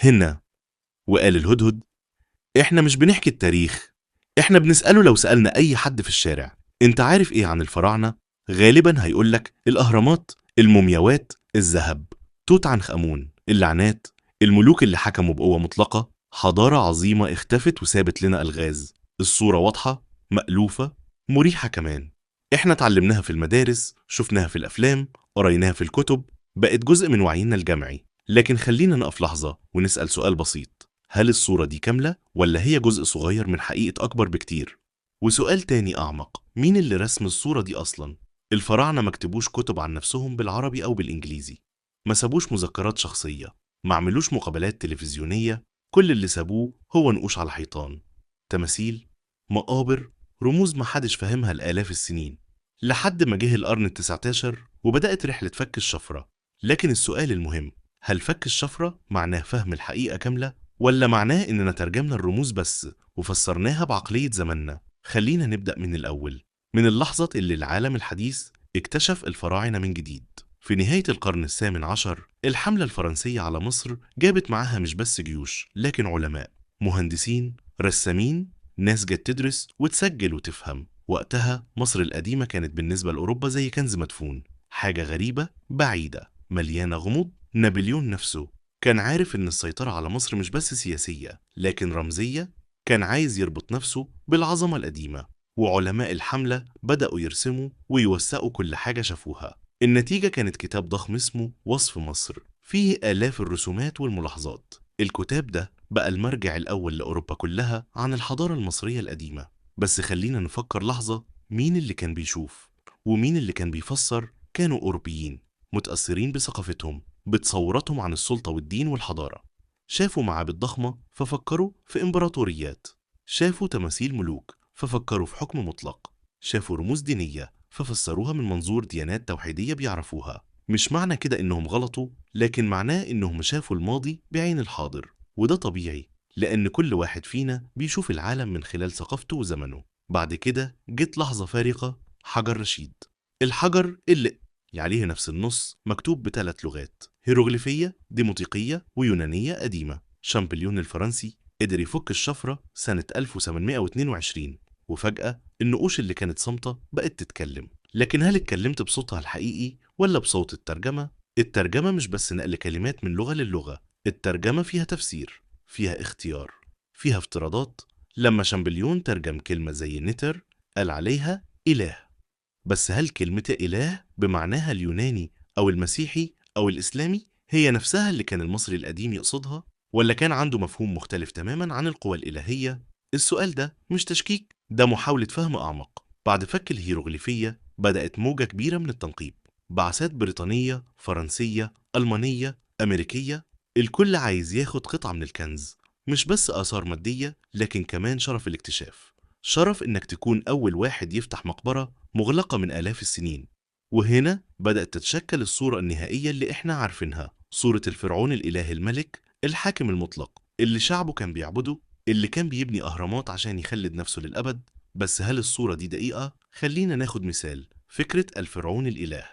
هنا. وقال الهدهد: إحنا مش بنحكي التاريخ، إحنا بنسأله. لو سألنا أي حد في الشارع أنت عارف إيه عن الفراعنة، غالبا هيقولك الأهرامات، المومياوات، الذهب، توت عنخ آمون، اللعنات، الملوك اللي حكموا بقوة مطلقة، حضارة عظيمة اختفت وسابت لنا ألغاز. الصورة واضحة، مألوفة، مريحة كمان. إحنا اتعلمناها في المدارس، شفناها في الأفلام، قريناها في الكتب، بقت جزء من وعينا الجمعي. لكن خلينا نقف لحظة ونسأل سؤال بسيط: هل الصورة دي كاملة ولا هي جزء صغير من حقيقة أكبر بكتير؟ وسؤال تاني أعمق: مين اللي رسم الصورة دي أصلاً؟ الفراعنة ما كتبوش كتب عن نفسهم بالعربي أو بالإنجليزي، ما سابوش مذكرات شخصية، ما عملوش مقابلات تلفزيونية. كل اللي سابوه هو نقوش على حيطان، تماثيل، مقابر، رموز ما حدش فاهمها لآلاف السنين، لحد ما جه القرن ال19 وبدأت رحلة فك الشفرة. لكن السؤال المهم: هل فك الشفرة معناه فهم الحقيقة كاملة، ولا معناه إننا ترجمنا الرموز بس وفسرناها بعقلية زماننا؟ خلينا نبدأ من الأول، من اللحظة اللي العالم الحديث اكتشف الفراعنة من جديد. في نهاية القرن ال18 الحملة الفرنسية على مصر جابت معاها مش بس جيوش، لكن علماء، مهندسين، رسامين، ناس جت تدرس وتسجل وتفهم. وقتها مصر القديمة كانت بالنسبة لأوروبا زي كنز مدفون، حاجة غريبة، بعيدة، مليانة غموض. نابليون نفسه كان عارف إن السيطرة على مصر مش بس سياسية لكن رمزية. كان عايز يربط نفسه بالعظمة القديمة. وعلماء الحملة بدأوا يرسموا ويوثقوا كل حاجة شافوها. النتيجة كانت كتاب ضخم اسمه وصف مصر، فيه آلاف الرسومات والملاحظات. الكتاب ده بقى المرجع الأول لأوروبا كلها عن الحضارة المصرية القديمة. بس خلينا نفكر لحظة، مين اللي كان بيشوف ومين اللي كان بيفسر؟ كانوا أوروبيين متأثرين بثقافتهم، بتصوراتهم عن السلطة والدين والحضارة. شافوا معابد ضخمة ففكروا في إمبراطوريات، شافوا تماثيل ملوك ففكروا في حكم مطلق، شافوا رموز دينية ففسروها من منظور ديانات توحيدية بيعرفوها. مش معنى كده إنهم غلطوا، لكن معناه إنهم شافوا الماضي بعين الحاضر. وده طبيعي، لأن كل واحد فينا بيشوف العالم من خلال ثقافته وزمنه. بعد كده جت لحظة فارقة: حجر رشيد. الحجر اللي عليه نفس النص مكتوب ب3 لغات: هيروغليفية، ديموطيقية، ويونانية قديمة. شامبليون الفرنسي قدر يفك الشفرة سنة 1822، وفجأة النقوش اللي كانت صامتة بقت تتكلم. لكن هل اتكلمت بصوتها الحقيقي ولا بصوت الترجمة؟ الترجمة مش بس نقل كلمات من لغة للغة، الترجمة فيها تفسير، فيها اختيار، فيها افتراضات. لما شامبليون ترجم كلمة زي نتر قال عليها إله، بس هل كلمة إله بمعناها اليوناني أو المسيحي أو الإسلامي هي نفسها اللي كان المصري القديم يقصدها؟ ولا كان عنده مفهوم مختلف تماما عن القوى الإلهية؟ السؤال ده مش تشكيك، ده محاولة فهم أعمق. بعد فك الهيروغليفية بدأت موجة كبيرة من التنقيب، بعثات بريطانية، فرنسية، ألمانية، أمريكية. الكل عايز ياخد قطعة من الكنز، مش بس آثار مادية لكن كمان شرف الاكتشاف، شرف إنك تكون أول واحد يفتح مقبرة مغلقة من آلاف السنين. وهنا بدأت تتشكل الصورة النهائية اللي إحنا عارفينها: صورة الفرعون الإله الملك الحاكم المطلق اللي شعبه كان بيعبده، اللي كان بيبني أهرامات عشان يخلد نفسه للأبد. بس هل الصورة دي دقيقة؟ خلينا ناخد مثال: فكرة الفرعون الإله.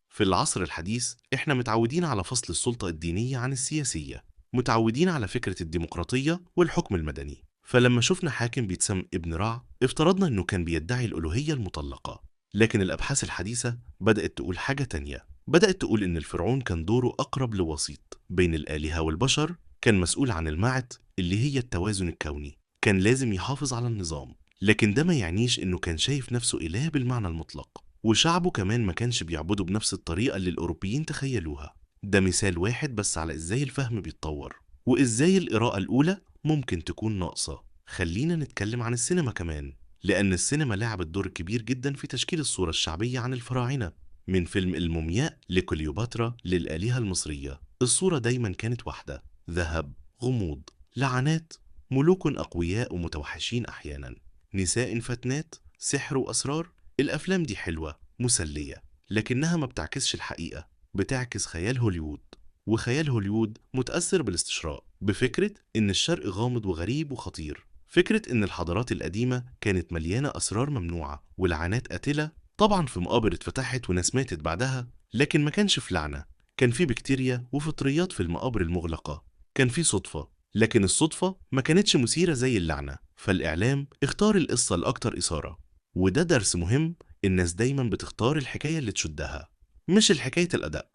في العصر الحديث إحنا متعودين على فصل السلطة الدينية عن السياسية، متعودين على فكرة الديمقراطية والحكم المدني. فلما شفنا حاكم بيتسمى ابن رع افترضنا إنه كان بيدعي الألوهية المطلقة. لكن الأبحاث الحديثة بدأت تقول حاجة تانية، بدأت تقول إن الفرعون كان دوره أقرب لوسيط بين الآلهة والبشر. كان مسؤول عن المعت اللي هي التوازن الكوني، كان لازم يحافظ على النظام. لكن ده ما يعنيش إنه كان شايف نفسه إله بالمعنى المطلق. وشعبه كمان ما كانش بيعبده بنفس الطريقة اللي الأوروبيين تخيلوها. ده مثال واحد بس على إزاي الفهم بيتطور، وإزاي القراءة الأولى ممكن تكون ناقصة. خلينا نتكلم عن السينما كمان، لأن السينما لعبت دور كبير جدا في تشكيل الصورة الشعبية عن الفراعنة. من فيلم المومياء لكليوباترا للآلهة المصرية، الصورة دايما كانت واحدة: ذهب، غموض، لعنات، ملوك أقوياء ومتوحشين أحيانا، نساء فتنات، سحر وأسرار. الأفلام دي حلوة مسلية، لكنها ما بتعكسش الحقيقة، بتعكس خيال هوليوود. وخيال هوليوود متأثر بالاستشراق، بفكرة إن الشرق غامض وغريب وخطير، فكرة إن الحضارات القديمة كانت مليانة أسرار ممنوعة ولعنات قاتلة. طبعا في مقابر اتفتحت وناس ماتت بعدها، لكن ما كانش في لعنة، كان في بكتيريا وفطريات في المقابر المغلقة. كان في صدفة، لكن الصدفة ما كانتش مثيرة زي اللعنة، فالإعلام اختار القصة الأكتر إثارة. وده درس مهم، الناس دايما بتختار الحكاية اللي تشدها، مش الحكاية الأداء.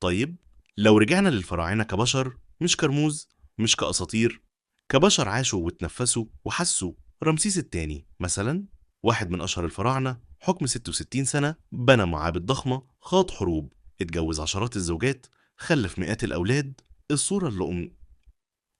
طيب، لو رجعنا للفراعنة كبشر، مش كرموز، مش كأساطير، كبشر عاشوا واتنفسوا وحسوا. رمسيس الثاني مثلا، واحد من أشهر الفراعنة، حكم 66 سنة، بنى معابد ضخمة، خاض حروب، اتجوز عشرات الزوجات، خلف مئات الأولاد. الصورة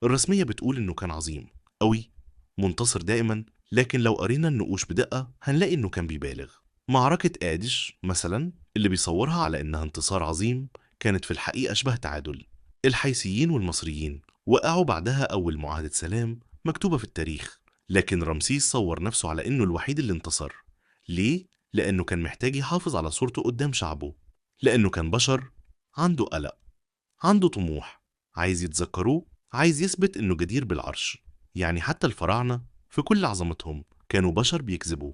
الرسمية بتقول إنه كان عظيم أوي، منتصر دائما، لكن لو قرينا النقوش بدقة هنلاقي إنه كان بيبالغ. معركة آدش مثلا، اللي بيصورها على إنها انتصار عظيم، كانت في الحقيقة أشبه تعادل. الحيثيين والمصريين وقعوا بعدها أول معاهدة سلام مكتوبة في التاريخ، لكن رمسيس صور نفسه على إنه الوحيد اللي انتصر. ليه؟ لأنه كان محتاج يحافظ على صورته قدام شعبه، لأنه كان بشر، عنده قلق، عنده طموح، عايز يتذكروه، عايز يثبت إنه جدير بالعرش. يعني حتى الفراعنة في كل عظمتهم كانوا بشر بيكذبوا،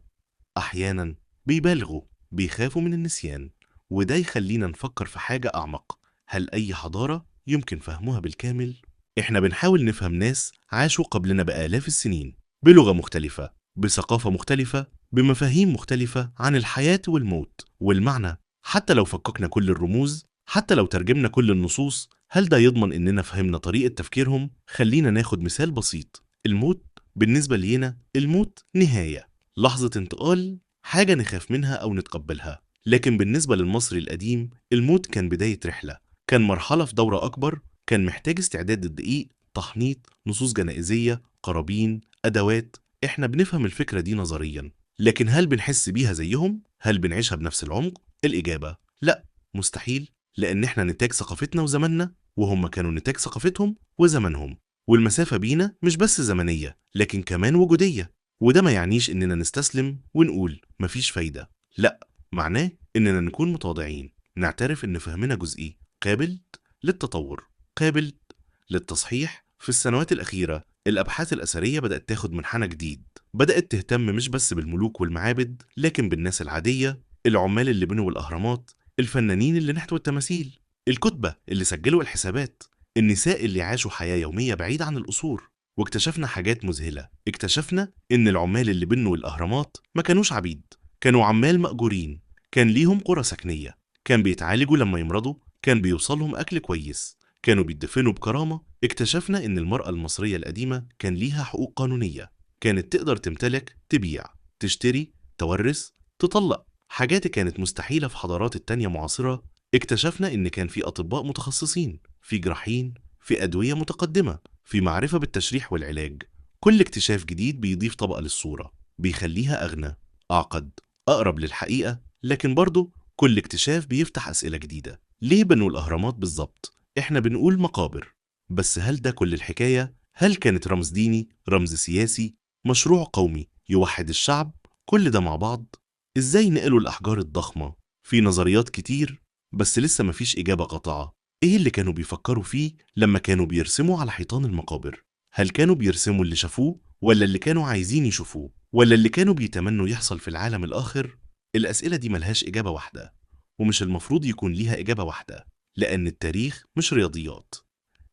أحيانا بيبالغوا، بيخافوا من النسيان. وده يخلينا نفكر في حاجة أعمق، هل أي حضارة يمكن فهمها بالكامل؟ إحنا بنحاول نفهم ناس عاشوا قبلنا بآلاف السنين، بلغة مختلفة، بثقافة مختلفة، بمفاهيم مختلفة عن الحياة والموت والمعنى. حتى لو فككنا كل الرموز، حتى لو ترجمنا كل النصوص، هل ده يضمن إننا فهمنا طريقة تفكيرهم؟ خلينا ناخد مثال بسيط. الموت بالنسبة لينا، الموت نهاية، لحظة انتقال، حاجة نخاف منها أو نتقبلها. لكن بالنسبة للمصري القديم، الموت كان بداية رحلة، كان مرحلة في دورة أكبر، كان محتاج استعداد الدقيق، تحنيط، نصوص جنائزية، قرابين، أدوات. إحنا بنفهم الفكرة دي نظريا، لكن هل بنحس بيها زيهم؟ هل بنعيشها بنفس العمق؟ الإجابة لأ، مستحيل، لأن إحنا نتاج ثقافتنا وزماننا، وهم كانوا نتاج ثقافتهم وزمانهم. والمسافة بينا مش بس زمنية، لكن كمان وجودية. وده ما يعنيش إننا نستسلم ونقول مفيش فايدة، لأ، معناه إننا نكون متواضعين، نعترف إن فهمنا جزئي، قابل للتطور، قابل للتصحيح. في السنوات الأخيرة الأبحاث الأثرية بدأت تاخد منحنى جديد، بدأت تهتم مش بس بالملوك والمعابد، لكن بالناس العادية، العمال اللي بنوا الأهرامات، الفنانين اللي نحتوا التماثيل، الكتبة اللي سجلوا الحسابات، النساء اللي عاشوا حياة يومية بعيد عن القصور. واكتشفنا حاجات مذهلة، اكتشفنا إن العمال اللي بنوا الأهرامات ما كانوش عبيد، كانوا عمال مأجورين، كان ليهم قرى سكنية، كان بيتعالجوا لما يمرضوا، كان بيوصلهم أكل كويس، كانوا بيدفنوا بكرامة. اكتشفنا إن المرأة المصرية القديمة كان ليها حقوق قانونية، كانت تقدر تمتلك، تبيع، تشتري، تورث، تطلق، حاجات كانت مستحيلة في حضارات التانية معاصرة. اكتشفنا إن كان في أطباء متخصصين، في جراحين، في أدوية متقدمة، في معرفة بالتشريح والعلاج. كل اكتشاف جديد بيضيف طبقة للصورة، بيخليها أغنى، أعقد، أقرب للحقيقة. لكن برضه كل اكتشاف بيفتح أسئلة جديدة. ليه بنوا الأهرامات بالظبط؟ إحنا بنقول مقابر، بس هل ده كل الحكاية؟ هل كانت رمز ديني، رمز سياسي، مشروع قومي يوحد الشعب؟ كل ده مع بعض. إزاي نقلوا الأحجار الضخمة؟ في نظريات كتير، بس لسه مفيش إجابة قاطعة. إيه اللي كانوا بيفكروا فيه لما كانوا بيرسموا على حيطان المقابر؟ هل كانوا بيرسموا اللي شافوه، ولا اللي كانوا عايزين يشوفوه، ولا اللي كانوا بيتمنوا يحصل في العالم الآخر؟ الأسئلة دي ملهاش إجابة واحدة، ومش المفروض يكون ليها إجابة واحدة، لأن التاريخ مش رياضيات،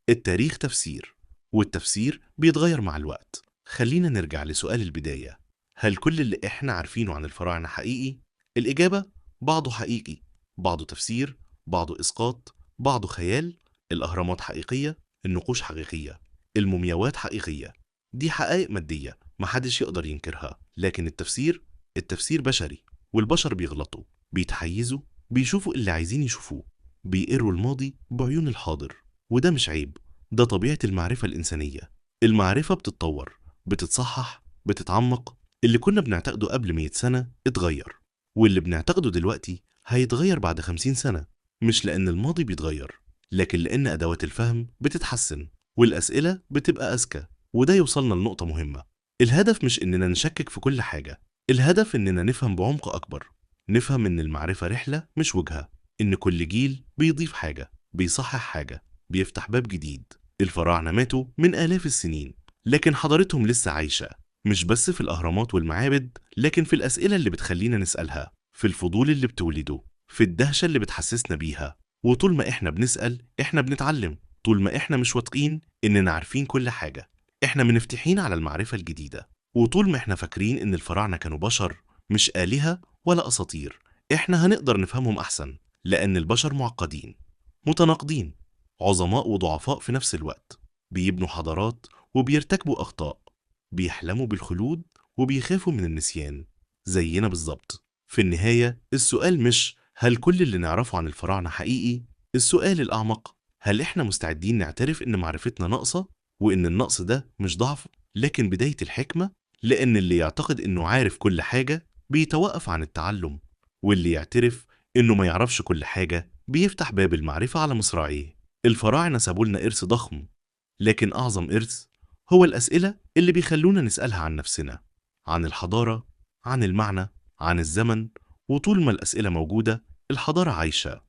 التاريخ تفسير، والتفسير بيتغير مع الوقت. خلينا نرجع لسؤال البداية، هل كل اللي إحنا عارفينه عن الفراعنة حقيقي؟ الإجابة بعضه حقيقي، بعضه تفسير، بعضه إسقاط، بعضه خيال. الأهرامات حقيقية، النقوش حقيقية، المومياوات حقيقية، دي حقائق مادية محدش يقدر ينكرها. لكن التفسير بشري، والبشر بيغلطوا، بيتحيزوا، بيشوفوا اللي عايزين يشوفوه، بيقروا الماضي بعيون الحاضر. وده مش عيب، ده طبيعة المعرفة الإنسانية. المعرفة بتتطور، بتتصحح، بتتعمق. اللي كنا بنعتقده قبل 100 سنة اتغير، واللي بنعتقده دلوقتي هيتغير بعد 50 سنة. مش لأن الماضي بيتغير، لكن لأن أدوات الفهم بتتحسن، والأسئلة بتبقى أذكى. وده يوصلنا لنقطة مهمة، الهدف مش إننا نشكك في كل حاجة، الهدف إننا نفهم بعمق أكبر، نفهم إن المعرفة رحلة مش وجهة، إن كل جيل بيضيف حاجة، بيصحح حاجة، بيفتح باب جديد. الفراعنة ماتوا من آلاف السنين، لكن حضارتهم لسه عايشة، مش بس في الأهرامات والمعابد، لكن في الأسئلة اللي بتخلينا نسألها، في الفضول اللي بتولده، في الدهشة اللي بتحسسنا بيها. وطول ما إحنا بنسأل إحنا بنتعلم، طول ما إحنا مش واثقين إننا عارفين كل حاجة، إحنا منفتحين على المعرفة الجديدة. وطول ما إحنا فاكرين إن الفراعنة كانوا بشر مش آلهة ولا أساطير، إحنا هنقدر نفهمهم أحسن، لأن البشر معقدين، متناقضين، عظماء وضعفاء في نفس الوقت، بيبنوا حضارات وبيرتكبوا أخطاء، بيحلموا بالخلود وبيخافوا من النسيان زينا بالظبط. في النهاية السؤال مش هل كل اللي نعرفه عن الفراعنة حقيقي؟ السؤال الأعمق، هل إحنا مستعدين نعترف إن معرفتنا ناقصة وإن النقص ده مش ضعف لكن بداية الحكمة؟ لأن اللي يعتقد إنه عارف كل حاجة بيتوقف عن التعلم، واللي يعترف إنه ما يعرفش كل حاجة بيفتح باب المعرفة على مصراعيه. الفراعنة سابولنا إرث ضخم، لكن أعظم إرث هو الأسئلة اللي بيخلونا نسألها عن نفسنا، عن الحضارة، عن المعنى، عن الزمن. وطول ما الأسئلة موجودة الحضارة عايشة.